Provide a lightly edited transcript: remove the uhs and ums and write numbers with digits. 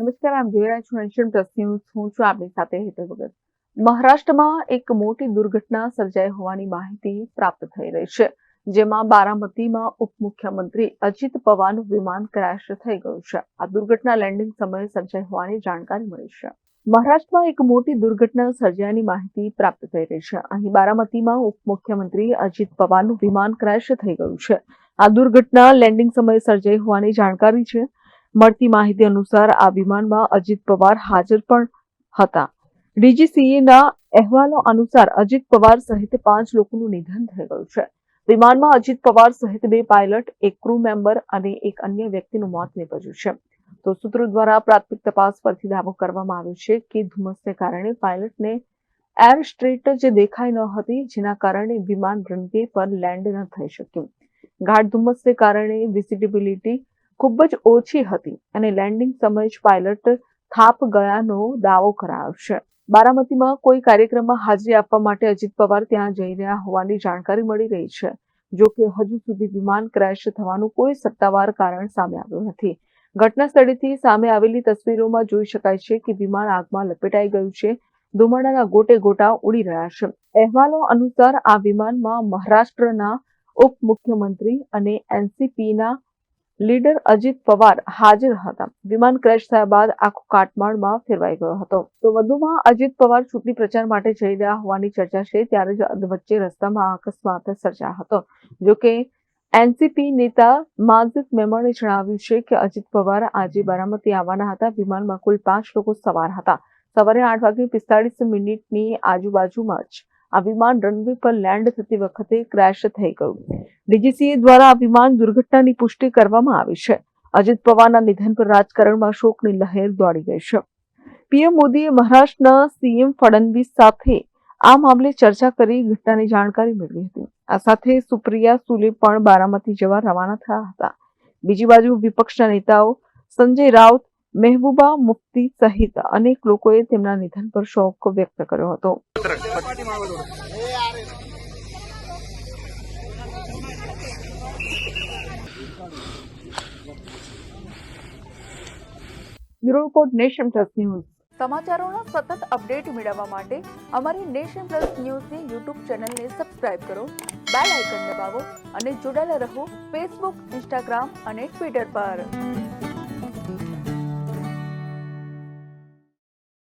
નમસ્કાર, આપ જોઈ રહ્યા છો નેશન પ્લસ ન્યૂઝ. હું છું આપની સાથે હેતલ ભગત. મહારાષ્ટ્રમાં એક મોટી દુર્ઘટના સર્જાઈ હોવાની માહિતી પ્રાપ્ત થઈ રહી છે, જેમાં બારામતીમાં ઉપમુખ્યમંત્રી અજીત પવારનું વિમાન ક્રેશ થઈ ગયું છે. આ દુર્ઘટના લેન્ડિંગ સમયે સર્જાઈ હોવાની જાણકારી મળી છે. મહારાષ્ટ્રમાં એક મોટી દુર્ઘટના સર્જાયાની માહિતી પ્રાપ્ત થઈ રહી છે. અહીં બારામતીમાં ઉપમુખ્યમંત્રી અજીત પવારનું વિમાન ક્રેશ થઈ ગયું છે. આ દુર્ઘટના લેન્ડિંગ સમયે સર્જાઈ હોવાની જાણકારી છે. મળતી માહિતી અનુસાર આ વિમાનમાં અજીત પવાર હાજર પણ હતા. ડીજીસીએના અહેવાલો અનુસાર અજીત પવાર સહિત 5 લોકોનું નિધન થઈ ગયું છે. વિમાનમાં અજીત પવાર સહિત 2 પાયલટ, એક ક્રૂ મેમ્બર અને એક અન્ય વ્યક્તિનું મોત નીપજ્યું છે. તો સૂત્રો દ્વારા પ્રાથમિક તપાસ પરથી દાવો કરવામાં આવ્યો છે કે ધુમ્મસને કારણે પાયલટને એર સ્ટ્રીટ જે દેખાઈ ન હતી, જેના કારણે વિમાન રનવે પર લેન્ડ ન થઈ શક્યું. ગાઢ ધુમ્મસને કારણે વિઝિબિલિટી ખૂબ જ ઓછી હતી અને લેન્ડિંગ સમયે જ પાયલટ થાપ ગયાનો દાવો કરાયો છે. બારામતીમાં કોઈ કાર્યક્રમમાં હાજરી આપવા માટે અજીત પવાર ત્યાં જઈ રહ્યા હોવાની જાણકારી મળી રહી છે. જો કે હજુ સુધી વિમાન ક્રેશ થવાનું કોઈ સત્તાવાર કારણ સામે આવ્યું નથી. ઘટના સ્થળેથી સામે આવેલી તસવીરોમાં જોઈ શકાય છે કે વિમાન આગમાં લપેટાઈ ગયું છે. ધુમાડાના ગોટે ગોટા ઉડી રહ્યા છે. અહેવાલો અનુસાર આ વિમાનમાં મહારાષ્ટ્રના ઉપમુખ્યમંત્રી અને એનસીપીના લીડર અજીત પવાર હાજર હતા. વિમાન ક્રેશ થયા બાદ આખો કાટમાળમાં ફેરવાઈ ગયો હતો. તો વધુમાં અજીત પવાર ચૂંટણી પ્રચાર માટે જઈ રહ્યા હોવાની ચર્ચા છે, ત્યારે જ અધવચ્ચે રસ્તામાં અકસ્માત સર્જાયો હતો. જોકે એનસીપી નેતા માઝિદ મેમણે જણાવ્યું છે કે અજીત પવાર આજે બારામતી આવવાના હતા. વિમાનમાં કુલ 5 લોકો સવાર હતા. સવારે 8:45 આજુબાજુમાં જ આ વિમાન રનવે પર લેન્ડ થતી વખતે ક્રેશ થઈ ગયું. ડીજીસીએ દ્વારા આ વિમાન દુર્ઘટનાની પુષ્ટિ કરવામાં આવી છે. અજીત પવારના નિધન પર રાજકારણમાં શોકની લહેર દોડી ગઈ છે. પીએમ મોદીએ મહારાષ્ટ્રના સીએમ ફડણવીસ સાથે આ મામલે ચર્ચા કરી ઘટનાની જાણકારી મેળવી હતી. આ સાથે સુપ્રિયા સુલે પણ બારામતી જવા રવાના થયા હતા. બીજી બાજુ વિપક્ષના નેતાઓ સંજય રાઉત, મહેબૂબા મુફ્તી સહિત અનેક લોકોએ તેમના નિધન પર શોક વ્યક્ત કર્યો હતો. Bureau report, nation plus news. સમાચારોના સતત અપડેટ મેળવવા માટે અમારી નેશન પ્લસ ન્યૂઝની યુટ્યુબ ચેનલને સબસ્ક્રાઇબ કરો, બેલ આઇકન દબાવો અને જોડાયેલા રહો ફેસબુક, ઇન્સ્ટાગ્રામ અને ટ્વિટર પર.